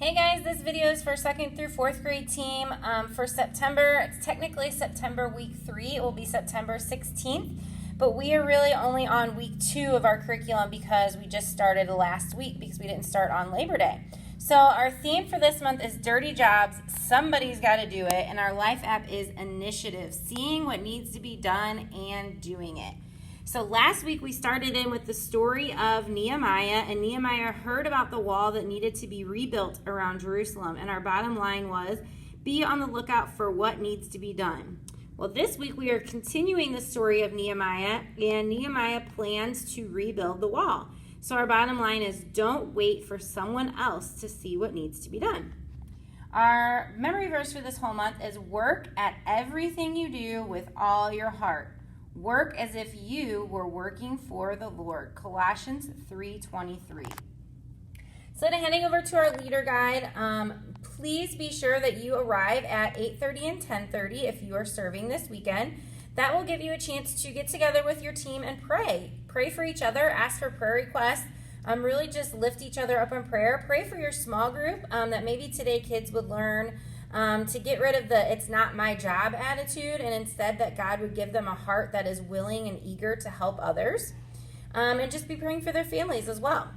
Hey guys, this video is for 2nd through 4th grade team for September. It's technically September week 3. It will be September 16th, but we are really only on week 2 of our curriculum because we just started last week because we didn't start on Labor Day. So our theme for this month is dirty jobs. Somebody's got to do it, and our life app is initiative, seeing what needs to be done and doing it. So last week we started in with the story of Nehemiah, and Nehemiah heard about the wall that needed to be rebuilt around Jerusalem, and our bottom line was, be on the lookout for what needs to be done. Well, this week we are continuing the story of Nehemiah, and Nehemiah plans to rebuild the wall. So our bottom line is, don't wait for someone else to see what needs to be done. Our memory verse for this whole month is, work at everything you do with all your heart. Work as if you were working for the Lord. Colossians 3:23. So then heading over to our leader guide, please be sure that you arrive at 8:30 and 10:30 if you are serving this weekend. That will give you a chance to get together with your team and pray. Pray for each other, ask for prayer requests, really just lift each other up in prayer. Pray for your small group that maybe today kids would learn to get rid of the it's not my job attitude, and instead that God would give them a heart that is willing and eager to help others. And just be praying for their families as well.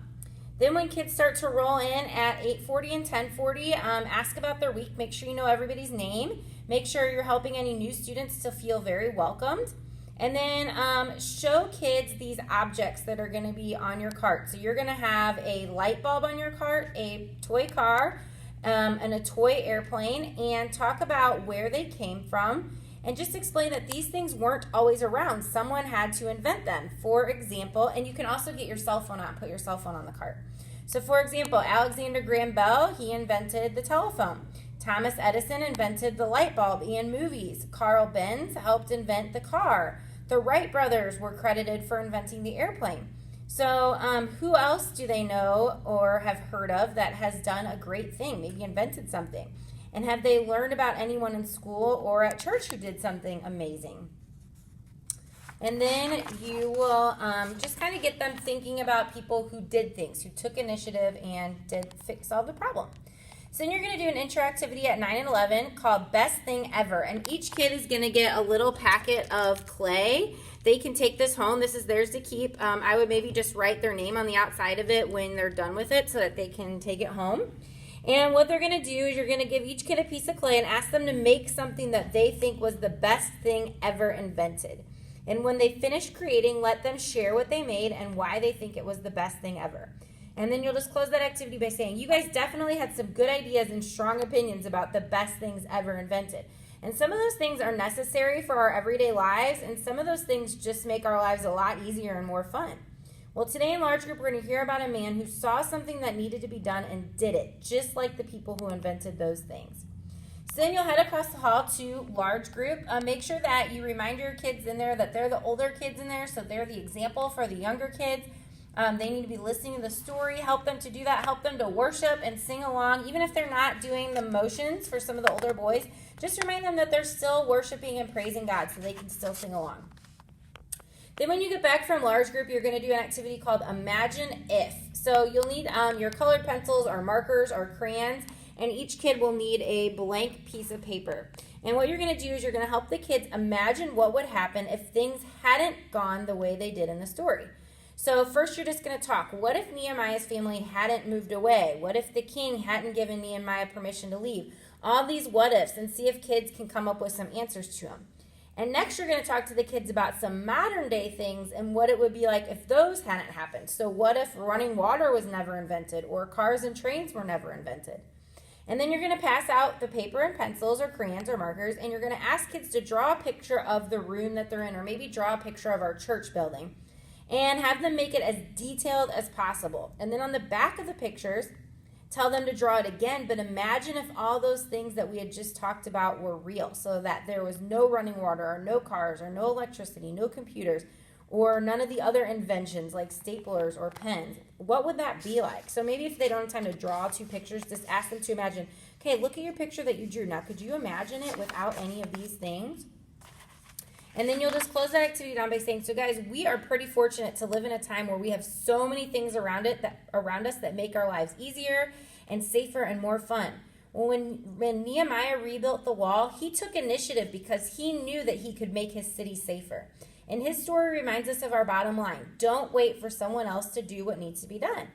Then when kids start to roll in at 8:40 and 10:40, ask about their week. Make sure you know everybody's name. Make sure you're helping any new students to feel very welcomed. And then show kids these objects that are going to be on your cart. So you're going to have a light bulb on your cart, a toy car, and a toy airplane, and talk about where they came from, and just explain that these things weren't always around. Someone had to invent them. For example, and you can also get your cell phone out, put your cell phone on the cart. So for example, Alexander Graham Bell, he invented the telephone. Thomas Edison invented the light bulb and movies. Carl Benz helped invent the car. The Wright brothers were credited for inventing the airplane. So who else do they know or have heard of that has done a great thing, maybe invented something? And have they learned about anyone in school or at church who did something amazing? And then you will just kind of get them thinking about people who did things, who took initiative and did solve the problem. So then you're going to do an intro activity at 9 and 11 called Best Thing Ever. And each kid is going to get a little packet of clay. They can take this home. This is theirs to keep. I would maybe just write their name on the outside of it when they're done with it so that they can take it home. And what they're going to do is you're going to give each kid a piece of clay and ask them to make something that they think was the best thing ever invented. And when they finish creating, let them share what they made and why they think it was the best thing ever. And then you'll just close that activity by saying, you guys definitely had some good ideas and strong opinions about the best things ever invented. And some of those things are necessary for our everyday lives, and some of those things just make our lives a lot easier and more fun. Well, today in large group, we're going to hear about a man who saw something that needed to be done and did it, just like the people who invented those things. So then you'll head across the hall to large group. Make sure that you remind your kids in there that they're the older kids in there, so they're the example for the younger kids. They need to be listening to the story. Help them to do that. Help them to worship and sing along. Even if they're not doing the motions for some of the older boys, just remind them that they're still worshiping and praising God so they can still sing along. Then when you get back from large group, you're going to do an activity called Imagine If. So you'll need your colored pencils or markers or crayons, and each kid will need a blank piece of paper. And what you're going to do is you're going to help the kids imagine what would happen if things hadn't gone the way they did in the story. So first you're just going to talk. What if Nehemiah's family hadn't moved away? What if the king hadn't given Nehemiah permission to leave? All these what ifs, and see if kids can come up with some answers to them. And next you're going to talk to the kids about some modern day things and what it would be like if those hadn't happened. So what if running water was never invented, or cars and trains were never invented? And then you're going to pass out the paper and pencils or crayons or markers, and you're going to ask kids to draw a picture of the room that they're in, or maybe draw a picture of our church building, and have them make it as detailed as possible. And then on the back of the pictures, tell them to draw it again, but imagine if all those things that we had just talked about were real, so that there was no running water or no cars or no electricity, no computers, or none of the other inventions like staplers or pens. What would that be like? So maybe if they don't have time to draw 2 pictures, just ask them to imagine, okay, look at your picture that you drew. Now, could you imagine it without any of these things? And then you'll just close that activity down by saying, so guys, we are pretty fortunate to live in a time where we have so many things around us that make our lives easier and safer and more fun. When Nehemiah rebuilt the wall, he took initiative because he knew that he could make his city safer. And his story reminds us of our bottom line. Don't wait for someone else to do what needs to be done.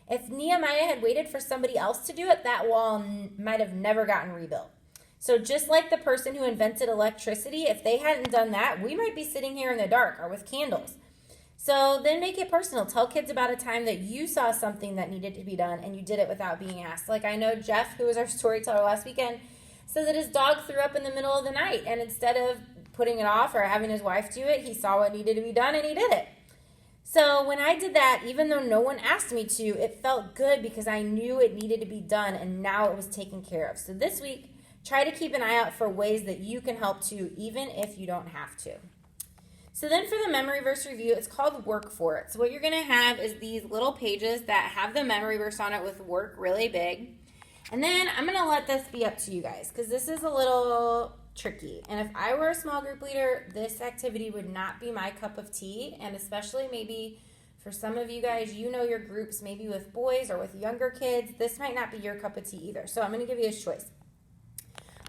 If Nehemiah had waited for somebody else to do it, that wall might have never gotten rebuilt. So just like the person who invented electricity, if they hadn't done that, we might be sitting here in the dark or with candles. So then make it personal. Tell kids about a time that you saw something that needed to be done and you did it without being asked. Like I know Jeff, who was our storyteller last weekend, said that his dog threw up in the middle of the night, and instead of putting it off or having his wife do it, he saw what needed to be done and he did it. So when I did that, even though no one asked me to, it felt good because I knew it needed to be done and now it was taken care of. So this week, try to keep an eye out for ways that you can help too, even if you don't have to. So then for the memory verse review, it's called Work For It. So what you're going to have is these little pages that have the memory verse on it with work really big. And then I'm going to let this be up to you guys because this is a little tricky. And if I were a small group leader, this activity would not be my cup of tea. And especially maybe for some of you guys, you know your groups maybe with boys or with younger kids. This might not be your cup of tea either. So I'm going to give you a choice.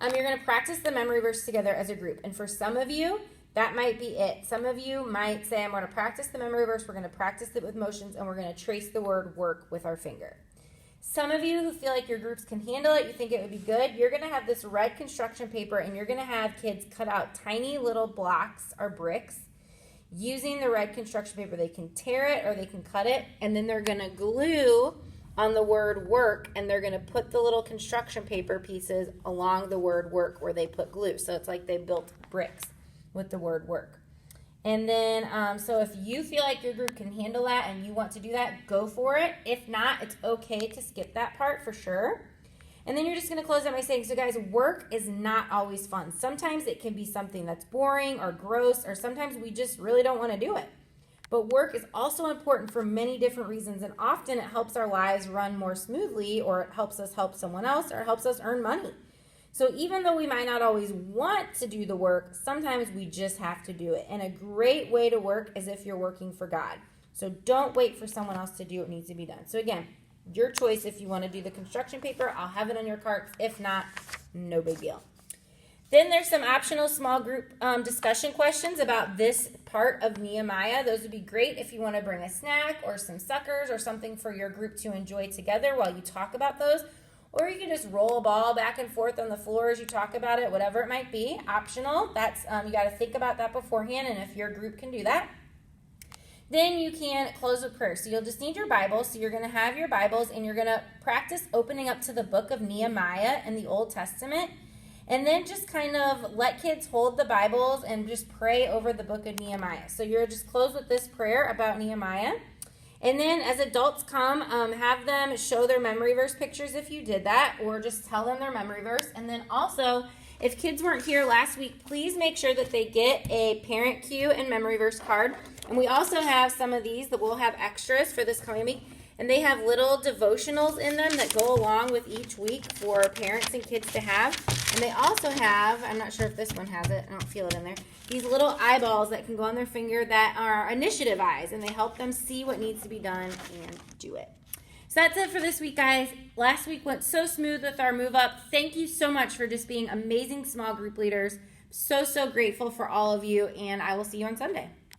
You're going to practice the memory verse together as a group. And for some of you, that might be it. Some of you might say, I'm going to practice the memory verse, we're going to practice it with motions, and we're going to trace the word work with our finger. Some of you who feel like your groups can handle it, you think it would be good, you're going to have this red construction paper, and you're going to have kids cut out tiny little blocks or bricks. Using the red construction paper, they can tear it or they can cut it, and then they're going to glue on the word work, and they're going to put the little construction paper pieces along the word work where they put glue. So it's like they built bricks with the word work. And then, so if you feel like your group can handle that and you want to do that, go for it. If not, it's okay to skip that part for sure. And then you're just going to close out by saying, so guys, work is not always fun. Sometimes it can be something that's boring or gross, or sometimes we just really don't want to do it. But work is also important for many different reasons, and often it helps our lives run more smoothly, or it helps us help someone else, or it helps us earn money. So even though we might not always want to do the work, sometimes we just have to do it. And a great way to work is if you're working for God. So don't wait for someone else to do what needs to be done. So again, your choice if you want to do the construction paper. I'll have it on your cart. If not, no big deal. Then there's some optional small group discussion questions about this part of Nehemiah. Those would be great if you want to bring a snack or some suckers or something for your group to enjoy together while you talk about those. Or you can just roll a ball back and forth on the floor as you talk about it, whatever it might be. Optional. That's you got to think about that beforehand, and if your group can do that. Then you can close with prayer. So you'll just need your Bible. So you're going to have your Bibles, and you're going to practice opening up to the book of Nehemiah in the Old Testament. And then just kind of let kids hold the Bibles and just pray over the book of Nehemiah. So you're just close with this prayer about Nehemiah. And then as adults come, have them show their memory verse pictures if you did that, or just tell them their memory verse. And then also, if kids weren't here last week, please make sure that they get a parent cue and memory verse card. And we also have some of these that we'll have extras for this coming week. And they have little devotionals in them that go along with each week for parents and kids to have. And they also have, I'm not sure if this one has it, I don't feel it in there, these little eyeballs that can go on their finger that are initiative eyes. And they help them see what needs to be done and do it. So that's it for this week, guys. Last week went so smooth with our move up. Thank you so much for just being amazing small group leaders. So grateful for all of you. And I will see you on Sunday.